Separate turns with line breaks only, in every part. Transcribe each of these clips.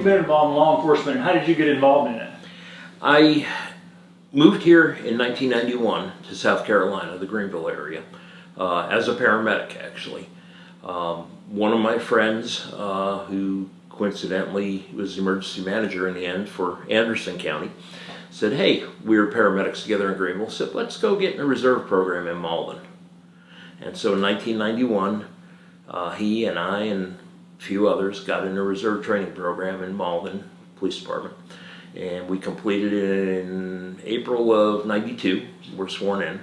been involved in law enforcement, and how did you get involved in it?
I moved here in 1991 to South Carolina, the Greenville area, as a paramedic actually. One of my friends, who coincidentally was the emergency manager in the end for Anderson County, said, hey, we were paramedics together in Greenville, said, let's go get in a reserve program in Malden. And so in 1991, he and I and a few others got in a reserve training program in Malden Police Department. And we completed it in April of '92. We're sworn in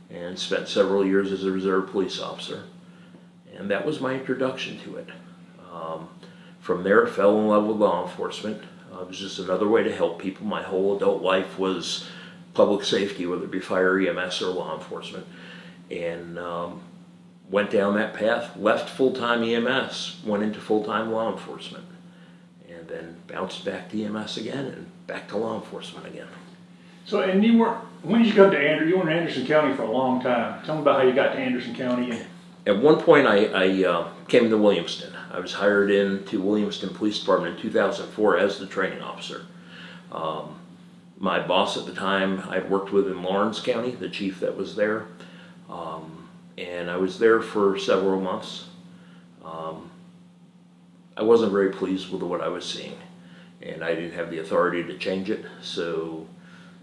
and spent several years as a reserve police officer. And that was my introduction to it. From there, I fell in love with law enforcement. It was just another way to help people. My whole adult life was public safety, whether it be fire, EMS, or law enforcement. And went down that path, left full-time EMS, went into full-time law enforcement. And then bounced back to EMS again and back to law enforcement again.
So, and when did you come to Anderson? You were in Anderson County for a long time. Tell me about how you got to Anderson County.
At one point, I came to Williamston. I was hired into Williamston Police Department in 2004 as the training officer. My boss at the time I'd worked with in Lawrence County, the chief that was there, and I was there for several months. I wasn't very pleased with what I was seeing, and I didn't have the authority to change it, so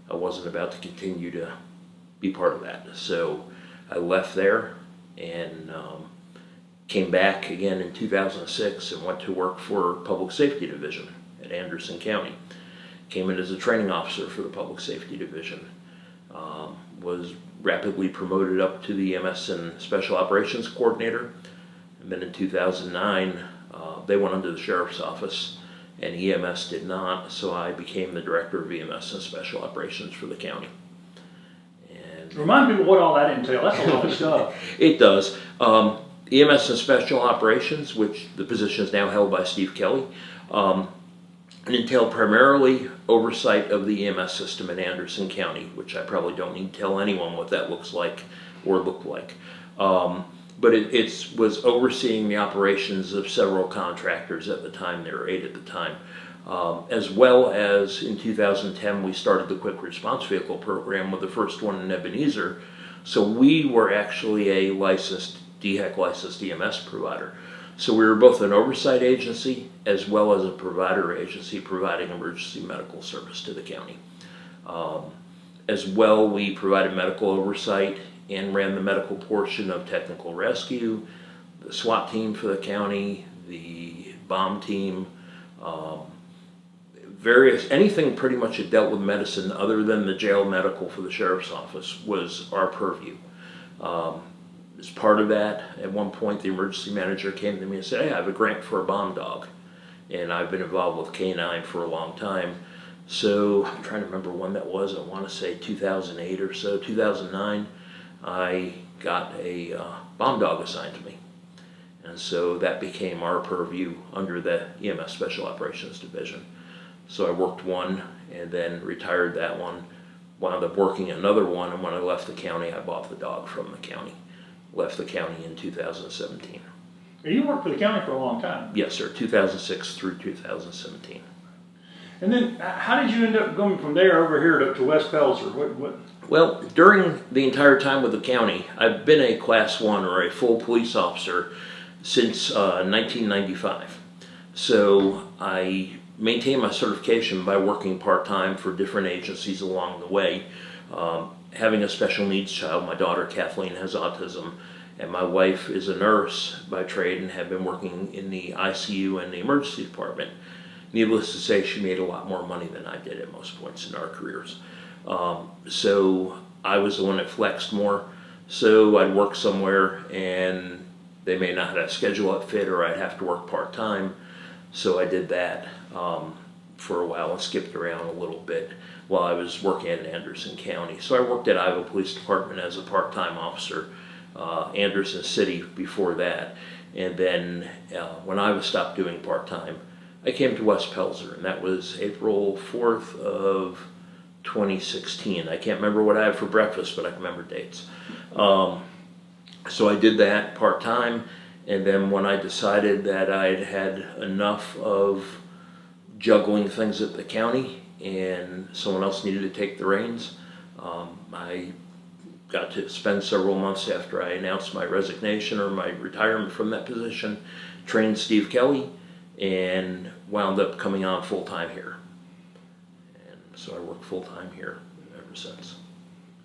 I wasn't about to continue to be part of that. So I left there and came back again in 2006 and went to work for Public Safety Division at Anderson County. Came in as a training officer for the Public Safety Division. Was rapidly promoted up to the Ems and Special Operations Coordinator. And then in 2009, they went under the Sheriff's Office, and EMS did not, so I became the Director of EMS and Special Operations for the county. And
remind people what all that entails. That's a lot of stuff.
It does. EMS and Special Operations, which the position is now held by Steve Kelly, entail primarily oversight of the EMS system in Anderson County, which I probably don't need to tell anyone what that looks like or look like. But it was overseeing the operations of several contractors at the time. There were 8 at the time. As well as in 2010, we started the Quick Response Vehicle program with the first one in Ebenezer. So we were actually a DHEC licensed EMS provider. So we were both an oversight agency as well as a provider agency providing emergency medical service to the county. As well, we provided medical oversight and ran the medical portion of technical rescue, the SWAT team for the county, the bomb team, anything pretty much that dealt with medicine other than the jail medical for the Sheriff's Office was our purview. As part of that, at one point the emergency manager came to me and said, hey, I have a grant for a bomb dog. And I've been involved with K9 for a long time. So I'm trying to remember when that was. I want to say 2008 or so, 2009. I got a bomb dog assigned to me. And so that became our purview under the EMS Special Operations Division. So I worked one and then retired that one, wound up working another one, and when I left the county, I bought the dog from the county. Left the county in 2017.
You worked for the county for a long time.
Yes, sir, 2006 through 2017.
And then how did you end up going from there over here to West Pelzer?
Well, during the entire time with the county, I've been a Class 1 or a full police officer since 1995. So I maintained my certification by working part-time for different agencies along the way. Having a special needs child, my daughter Kathleen has autism, and my wife is a nurse by trade and had been working in the ICU and the emergency department. Needless to say, she made a lot more money than I did at most points in our careers. So I was the one that flexed more. So I'd work somewhere and they may not have a schedule that fit, or I'd have to work part-time. So I did that for a while and skipped around a little bit while I was working in Anderson County. So I worked at Iowa Police Department as a part-time officer, Anderson City before that. And then when I was stopped doing part-time, I came to West Pelzer, and that was April 4th of 2016. I can't remember what I had for breakfast, but I can remember dates. So I did that part-time, and then when I decided that I'd had enough of juggling things at the county, and someone else needed to take the reins. I got to spend several months after I announced my resignation or my retirement from that position, trained Steve Kelly, and wound up coming on full-time here. And so I work full-time here ever since.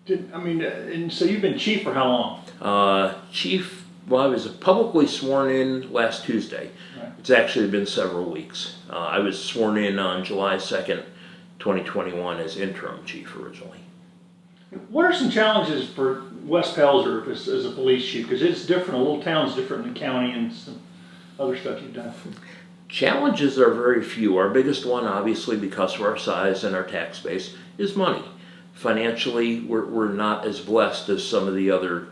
And so you've been chief for how long?
Chief, well, I was publicly sworn in last Tuesday.
Right.
It's actually been several weeks. I was sworn in on July 2nd, 2021 as interim chief originally.
What are some challenges for West Pelzer as a police chief? Because it's different, a little town's different than the county and some other stuff you've done.
Challenges are very few. Our biggest one, obviously, because of our size and our tax base, is money. Financially, we're not as blessed as some of the other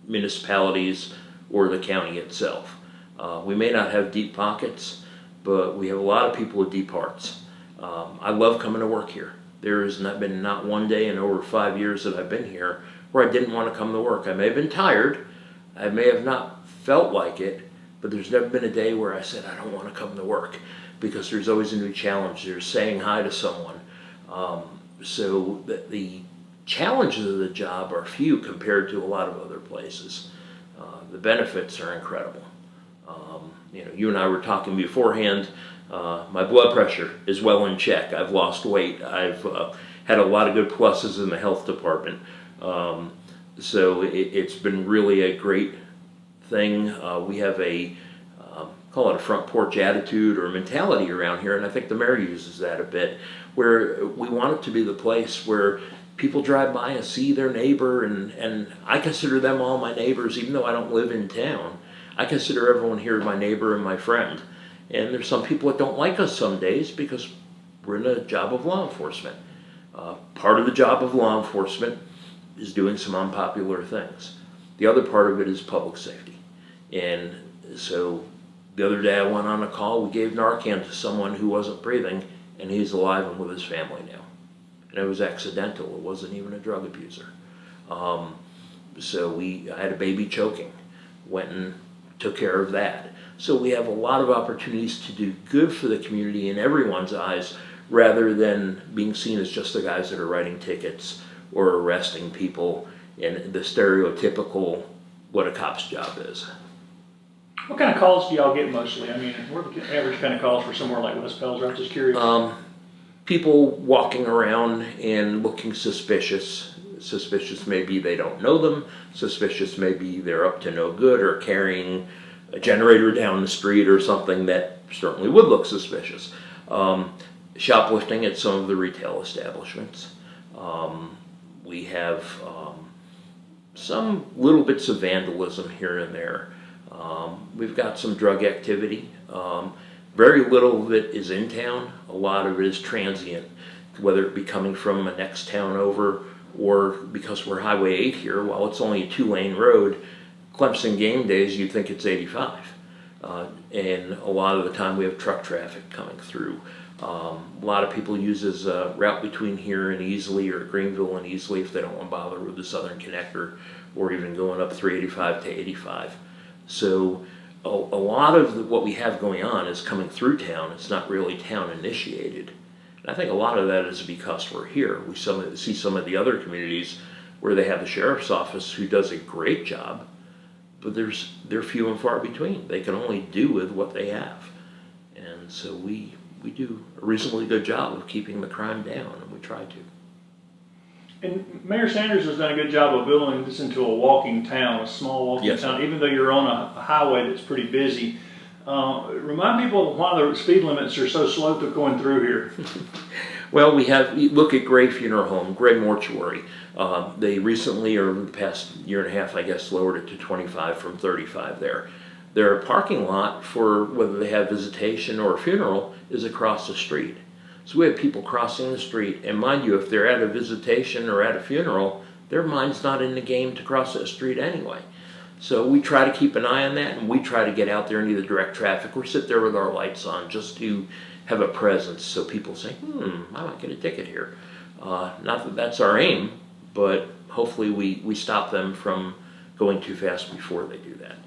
municipalities or the county itself. We may not have deep pockets, but we have a lot of people with deep hearts. I love coming to work here. There has not been not one day in over 5 years that I've been here where I didn't want to come to work. I may have been tired, I may have not felt like it, but there's never been a day where I said I don't want to come to work, because there's always a new challenge. There's saying hi to someone. So the challenges of the job are few compared to a lot of other places. The benefits are incredible. You and I were talking beforehand. My blood pressure is well in check. I've lost weight. I've had a lot of good pluses in the health department. So it's been really a great thing. We have a, call it a front porch attitude or mentality around here, and I think the mayor uses that a bit, where we want it to be the place where people drive by and see their neighbor, and I consider them all my neighbors, even though I don't live in town. I consider everyone here my neighbor and my friend. And there's some people that don't like us some days because we're in a job of law enforcement. Part of the job of law enforcement is doing some unpopular things. The other part of it is public safety. And so the other day I went on a call, we gave Narcan to someone who wasn't breathing, and he's alive and with his family now. And it was accidental, it wasn't even a drug abuser. So I had a baby choking, went and took care of that. So we have a lot of opportunities to do good for the community in everyone's eyes, rather than being seen as just the guys that are writing tickets or arresting people in the stereotypical what a cop's job is.
What kind of calls do y'all get mostly? I mean, what are the average kind of calls for somewhere like West Pelzer? I'm just curious.
People walking around and looking suspicious. Suspicious maybe they don't know them. Suspicious maybe they're up to no good or carrying a generator down the street or something that certainly would look suspicious. Shoplifting at some of the retail establishments. We have some little bits of vandalism here and there. We've got some drug activity. Very little of it is in town. A lot of it is transient, whether it be coming from a next town over or because we're Highway 8 here, while it's only a 2-lane road, Clemson game days, you'd think it's 85. And a lot of the time we have truck traffic coming through. A lot of people use this route between here and Easley or Greenville and Easley if they don't want to bother with the Southern Connector or even going up 385 to 85. So a lot of what we have going on is coming through town. It's not really town initiated. And I think a lot of that is because we're here. We see some of the other communities where they have the sheriff's office who does a great job, but they're few and far between. They can only do with what they have. And so we do a reasonably good job of keeping the crime down, and we try to.
And Mayor Sanders has done a good job of building this into a walking town, a small walking town, even though you're on a highway that's pretty busy. Remind people why the speed limits are so slow to going through here.
Well, look at Gray Funeral Home, Gray Mortuary. They recently, or in the past year and a half, I guess, lowered it to 25 from 35 there. Their parking lot for whether they have visitation or a funeral is across the street. So we have people crossing the street, and mind you, if they're at a visitation or at a funeral, their mind's not in the game to cross that street anyway. So we try to keep an eye on that, and we try to get out there and either direct traffic or sit there with our lights on just to have a presence so people say, I might get a ticket here. Not that that's our aim, but hopefully we stop them from going too fast before they do that.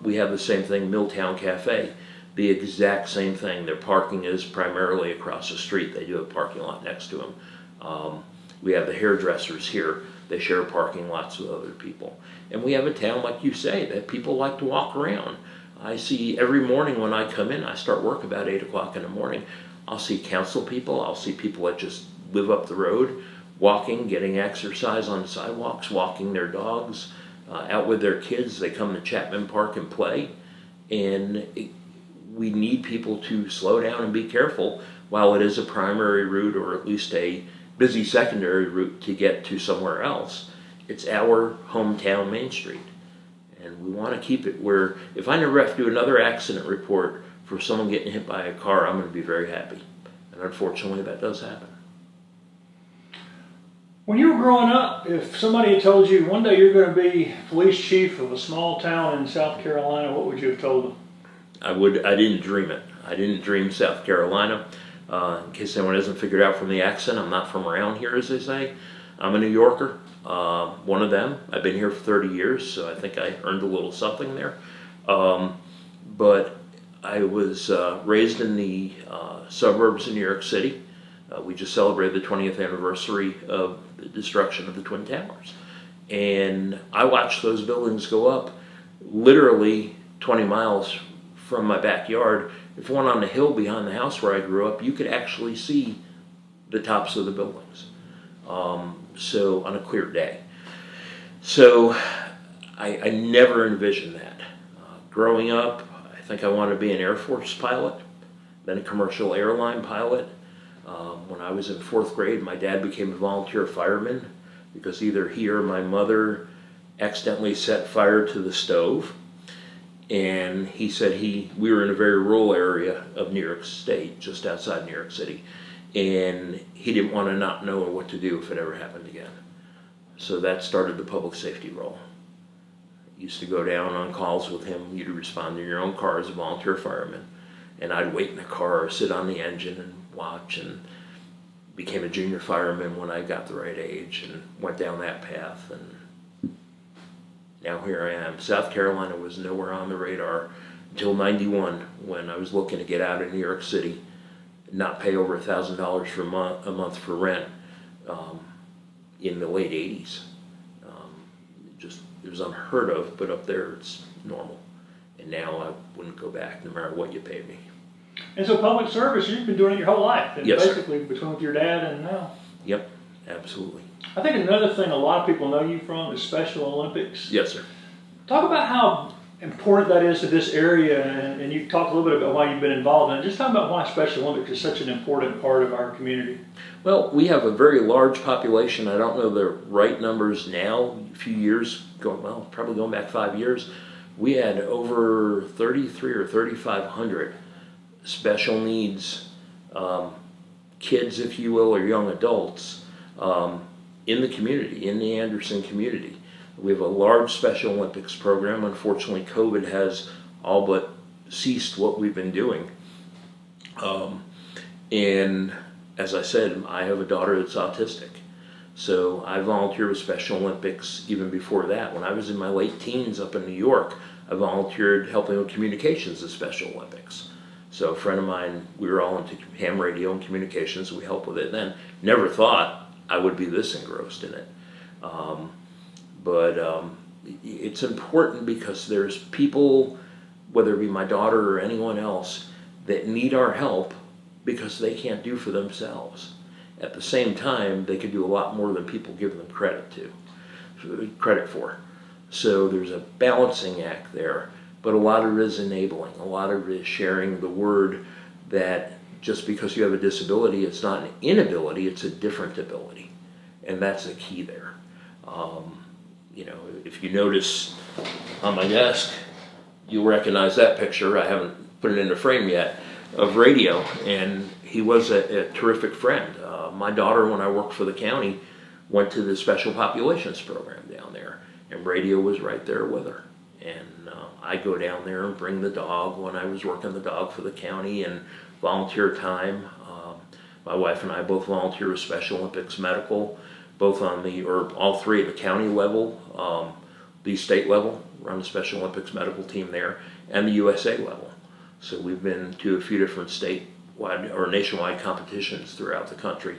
We have the same thing, Milltown Cafe. the exact same thing. Their parking is primarily across the street. They do have a parking lot next to them. We have the hairdressers here. They share parking lots with other people. And we have a town, like you say, that people like to walk around. I see every morning when I come in, I start work about 8 o'clock in the morning. I'll see council people. I'll see people that just live up the road, walking, getting exercise on the sidewalks, walking their dogs, out with their kids. They come to Chapman Park and play. And we need people to slow down and be careful while it is a primary route, or at least a busy secondary route to get to somewhere else. It's our hometown Main Street. And we want to keep it where if I never have to do another accident report for someone getting hit by a car, I'm going to be very happy. And unfortunately, that does happen.
When you were growing up, if somebody had told you one day you're going to be police chief of a small town in South Carolina, what would you have told them?
I didn't dream it. I didn't dream South Carolina. In case anyone hasn't figured out from the accent, I'm not from around here, as they say. I'm a New Yorker, one of them. I've been here for 30 years, so I think I earned a little something there. But I was raised in the suburbs of New York City. We just celebrated the 20th anniversary of the destruction of the Twin Towers. And I watched those buildings go up literally 20 miles from my backyard. If you went on the hill behind the house where I grew up, you could actually see the tops of the buildings. So on a clear day. So I never envisioned that. Growing up, I think I wanted to be an Air Force pilot, then a commercial airline pilot. When I was in 4th grade, my dad became a volunteer fireman because either he or my mother accidentally set fire to the stove. And he said we were in a very rural area of New York State, just outside New York City. And he didn't want to not know what to do if it ever happened again. So that started the public safety role. I used to go down on calls with him. You'd respond in your own car as a volunteer fireman. And I'd wait in the car or sit on the engine and watch, and became a junior fireman when I got the right age and went down that path. And now here I am. South Carolina was nowhere on the radar until 91 when I was looking to get out of New York City, not pay over $1,000 for a month for rent in the late 80s. It was unheard of, but up there it's normal. And now I wouldn't go back no matter what you paid me.
And so public service, you've been doing it your whole life, and
Yes,
basically sir. Between with your dad and now.
Yep, absolutely.
I think another thing a lot of people know you from is Special Olympics.
Yes, sir.
Talk about how important that is to this area, and you talked a little bit about why you've been involved in it. Just talk about why Special Olympics is such an important part of our community.
Well, we have a very large population. I don't know the right numbers now. A few years ago, well, probably going back 5 years, we had over 33 or 3,500 special needs kids, if you will, or young adults in the community, in the Anderson community. We have a large Special Olympics program. Unfortunately, COVID has all but ceased what we've been doing. And as I said, I have a daughter that's autistic. So I volunteered with Special Olympics even before that. When I was in my late teens up in New York, I volunteered helping with communications at Special Olympics. So a friend of mine, we were all into ham radio and communications, so we helped with it then. Never thought I would be this engrossed in it. But it's important because there's people, whether it be my daughter or anyone else, that need our help because they can't do for themselves. At the same time, they could do a lot more than people give them credit for. So there's a balancing act there, but a lot of it is enabling. A lot of it is sharing the word that just because you have a disability, it's not an inability, it's a different ability. And that's the key there. If you notice on my desk, you'll recognize that picture. I haven't put it in the frame yet, of Radio, and he was a terrific friend. My daughter, when I worked for the county, went to the Special Populations program down there, and Radio was right there with her. And I go down there and bring the dog when I was working the dog for the county and volunteer time. My wife and I both volunteer with Special Olympics Medical, both on all three at the county level, the state level, run the Special Olympics medical team there, and the USA level. So we've been to a few different statewide or nationwide competitions throughout the country.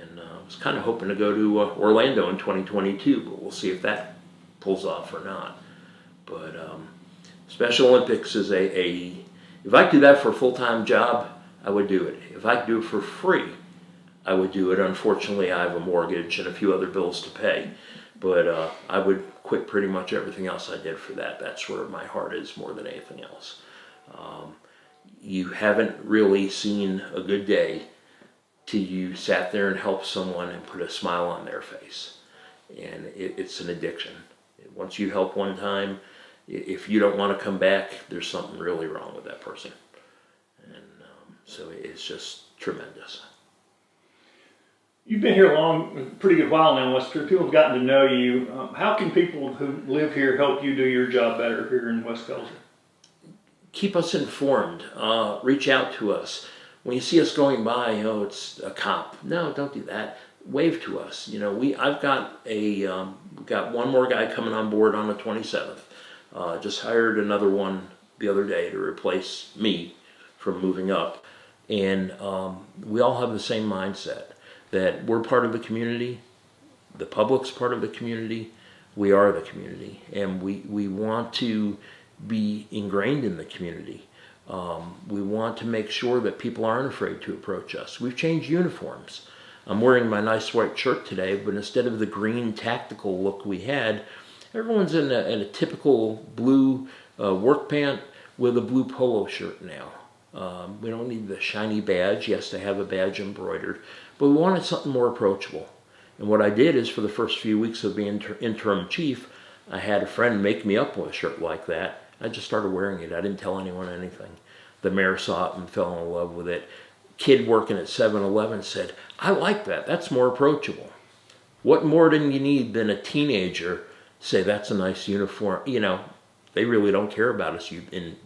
And I was kind of hoping to go to Orlando in 2022, but we'll see if that pulls off or not. But Special Olympics is if I could do that for a full-time job, I would do it. If I could do it for free, I would do it. Unfortunately, I have a mortgage and a few other bills to pay. But I would quit pretty much everything else I did for that. That's where my heart is more than anything else. You haven't really seen a good day till you sat there and helped someone and put a smile on their face. And it's an addiction. Once you help one time, if you don't want to come back, there's something really wrong with that person. And so it's just tremendous.
You've been here a pretty good while now, West. People have gotten to know you. How can people who live here help you do your job better here in West Pelzer?
Keep us informed. Reach out to us. When you see us going by, it's a cop. No, don't do that. Wave to us. I've got got one more guy coming on board on the 27th. Just hired another one the other day to replace me from moving up. And we all have the same mindset that we're part of the community, the public's part of the community, we are the community, and we want to be ingrained in the community. We want to make sure that people aren't afraid to approach us. We've changed uniforms. I'm wearing my nice white shirt today, but instead of the green tactical look we had, everyone's in a typical blue work pant with a blue polo shirt now. We don't need the shiny badge. Yes, they have a badge embroidered, but we wanted something more approachable. And what I did is for the first few weeks of being interim chief, I had a friend make me up with a shirt like that. I just started wearing it. I didn't tell anyone anything. The mayor saw it and fell in love with it. Kid working at 7-Eleven said, I like that. That's more approachable. What more do you need than a teenager say that's a nice uniform? They really don't care about us in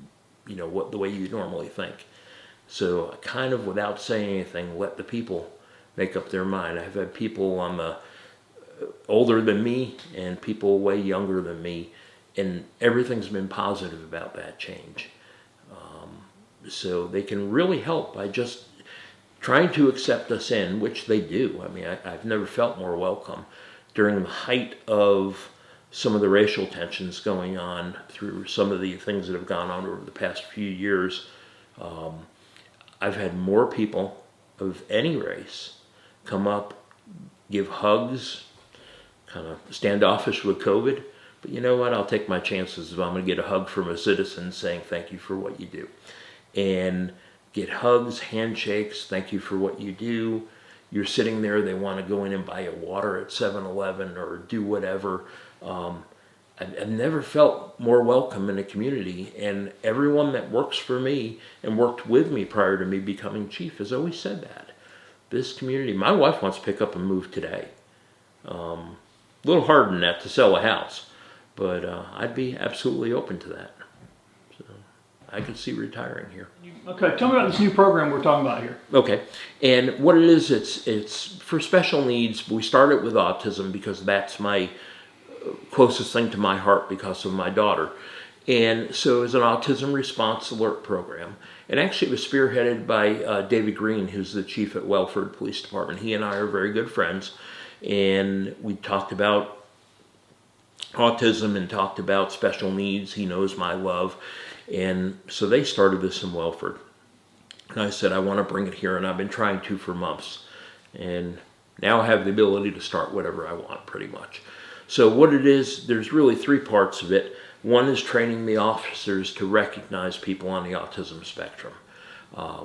the way you normally think. So kind of without saying anything, let the people make up their mind. I've had people on the older than me and people way younger than me, and everything's been positive about that change. So they can really help by just trying to accept us in, which they do. I mean, I've never felt more welcome. During the height of some of the racial tensions going on through some of the things that have gone on over the past few years, I've had more people of any race come up, give hugs, kind of standoffish with COVID. But you know what? I'll take my chances if I'm going to get a hug from a citizen saying thank you for what you do. And get hugs, handshakes, thank you for what you do. You're sitting there, they want to go in and buy a water at 7-Eleven or do whatever. I've never felt more welcome in a community, and everyone that works for me and worked with me prior to me becoming chief has always said that. This community, my wife wants to pick up and move today. A little harder than that to sell a house, but I'd be absolutely open to that. So I could see retiring here.
Okay, tell me about this new program we're talking about here.
Okay, and what it is, it's for special needs. We started with autism because that's my closest thing to my heart because of my daughter. And so it's an autism response alert program. And actually it was spearheaded by David Green, who's the chief at Welford Police Department. He and I are very good friends. And we talked about autism and talked about special needs. He knows my love. And so they started this in Welford. And I said, I want to bring it here. And I've been trying to for months. And now I have the ability to start whatever I want, pretty much. So what it is, there's really three parts of it. One is training the officers to recognize people on the autism spectrum.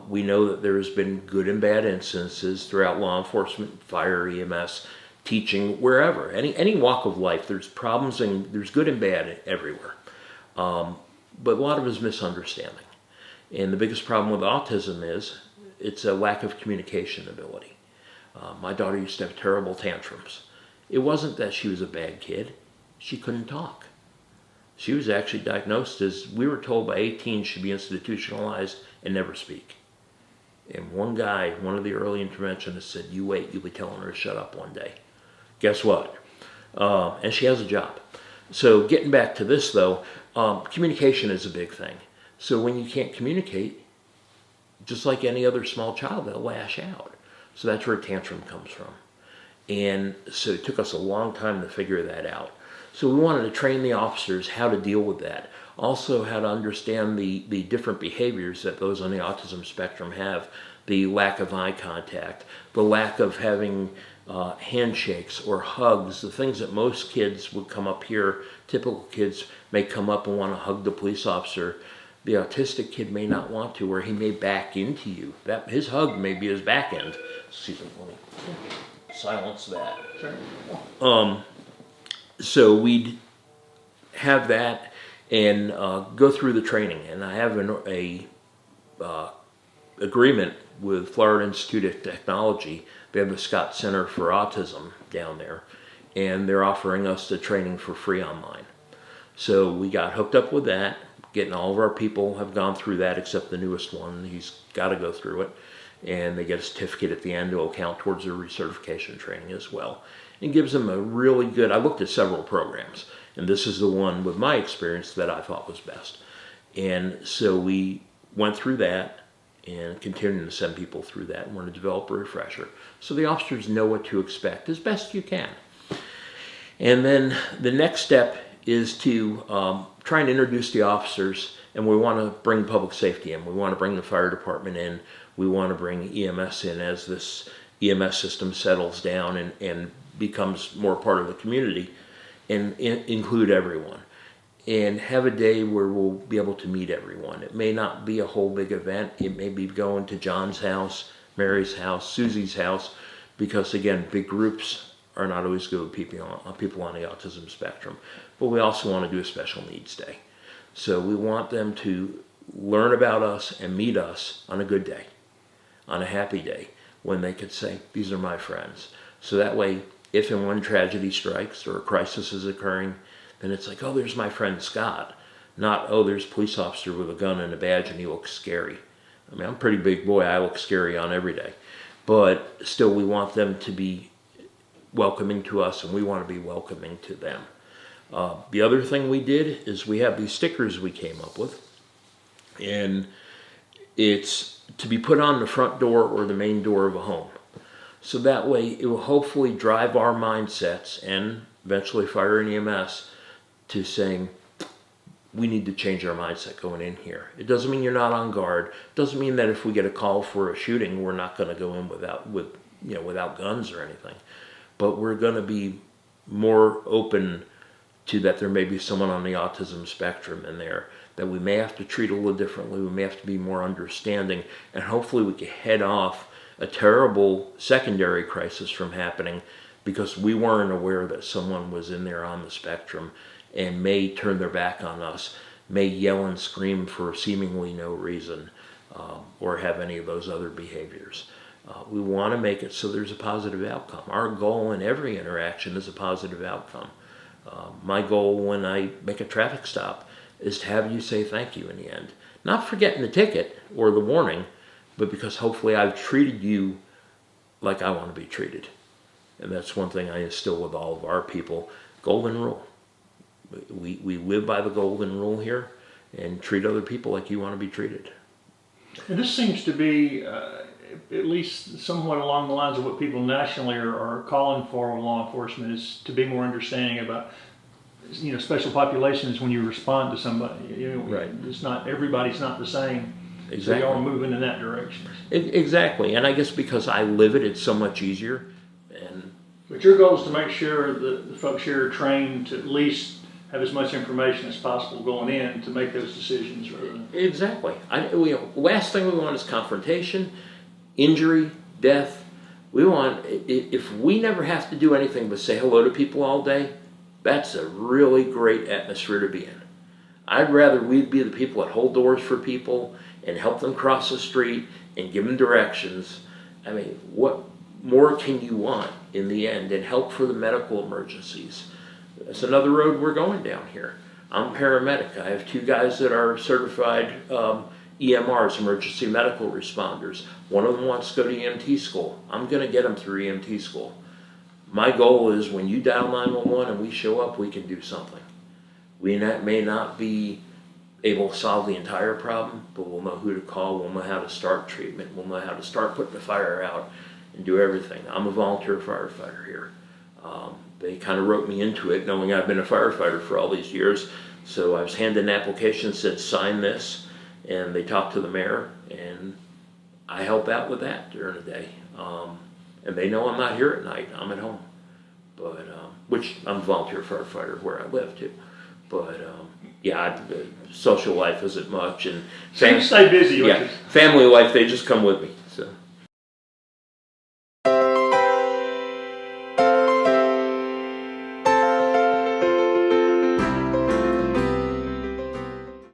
We know that there's been good and bad instances throughout law enforcement, fire, EMS, teaching, wherever. Any walk of life, there's problems and there's good and bad everywhere. But a lot of it is misunderstanding. And the biggest problem with autism is it's a lack of communication ability. My daughter used to have terrible tantrums. It wasn't that she was a bad kid. She couldn't talk. She was actually diagnosed as, we were told by 18 she'd be institutionalized and never speak. And one guy, one of the early interventionists said, you wait, you'll be telling her to shut up one day. Guess what? And she has a job. So getting back to this though, communication is a big thing. So when you can't communicate, just like any other small child, they'll lash out. So that's where a tantrum comes from. And so it took us a long time to figure that out. So we wanted to train the officers how to deal with that. Also how to understand the different behaviors that those on the autism spectrum have. The lack of eye contact, the lack of having handshakes or hugs, the things that most kids would come up here, typical kids may come up and want to hug the police officer. The autistic kid may not want to, or he may back into you. That his hug may be his back end. Excuse me, let me silence that.
Sure.
So we'd have that and go through the training. And I have a agreement with Florida Institute of Technology. They have the Scott Center for Autism down there, and they're offering us the training for free online. So we got hooked up with that. Getting all of our people have gone through that except the newest one. He's got to go through it. And they get a certificate at the end that will count towards their recertification training as well. It gives them a really good, I looked at several programs, and this is the one with my experience that I thought was best. And so we went through that and continuing to send people through that, and we're going to develop a refresher so the officers know what to expect as best you can. And then the next step is to try and introduce the officers, and we want to bring public safety in. We want to bring the fire department in. We want to bring EMS in as this EMS system settles down and becomes more part of the community, and include everyone. And have a day where we'll be able to meet everyone. It may not be a whole big event. It may be going to John's house, Mary's house, Susie's house, because again, big groups are not always good with people on the autism spectrum. But we also want to do a special needs day. So we want them to learn about us and meet us on a good day, on a happy day, when they could say, these are my friends. So that way, if and when tragedy strikes or a crisis is occurring, then it's like, oh, there's my friend Scott. Not, oh, there's a police officer with a gun and a badge and he looks scary. I mean, I'm a pretty big boy. I look scary on every day. But still, we want them to be welcoming to us, and we want to be welcoming to them. The other thing we did is we have these stickers we came up with. And it's to be put on the front door or the main door of a home. So that way, it will hopefully drive our mindsets and eventually fire and EMS to saying, we need to change our mindset going in here. It doesn't mean you're not on guard. It doesn't mean that if we get a call for a shooting, we're not going to go in without guns or anything. But we're going to be more open to that there may be someone on the autism spectrum in there that we may have to treat a little differently. We may have to be more understanding, and hopefully we can head off a terrible secondary crisis from happening because we weren't aware that someone was in there on the spectrum and may turn their back on us, may yell and scream for seemingly no reason, or have any of those other behaviors. We want to make it so there's a positive outcome. Our goal in every interaction is a positive outcome. My goal when I make a traffic stop is to have you say thank you in the end. Not for getting the ticket or the warning, but because hopefully I've treated you like I want to be treated. And that's one thing I instill with all of our people. Golden rule. We live by the golden rule here, and treat other people like you want to be treated.
And this seems to be at least somewhat along the lines of what people nationally are calling for with law enforcement, is to be more understanding about, special populations when you respond to somebody.
Right.
It's not, everybody's not the same.
Exactly.
So you're all moving in that direction.
Exactly. And I guess because I live it, it's so much easier.
But your goal is to make sure that the folks here are trained to at least have as much information as possible going in to make those decisions.
Exactly. Last thing we want is confrontation, injury, death. We want, if we never have to do anything but say hello to people all day, that's a really great atmosphere to be in. I'd rather we'd be the people that hold doors for people and help them cross the street and give them directions. I mean, what more can you want in the end, and help for the medical emergencies? That's another road we're going down here. I'm a paramedic. I have two guys that are certified EMRs, emergency medical responders. One of them wants to go to EMT school. I'm going to get them through EMT school. My goal is when you dial 911 and we show up, we can do something. We may not be able to solve the entire problem, but we'll know who to call, we'll know how to start treatment, we'll know how to start putting the fire out and do everything. I'm a volunteer firefighter here. They kind of wrote me into it knowing I've been a firefighter for all these years. So I was handed an application, said sign this, and they talked to the mayor, and I help out with that during the day. And they know I'm not here at night, I'm at home. But, which I'm a volunteer firefighter where I live too. But, social life isn't much. And
so you stay busy.
Yeah, family life, they just come with me.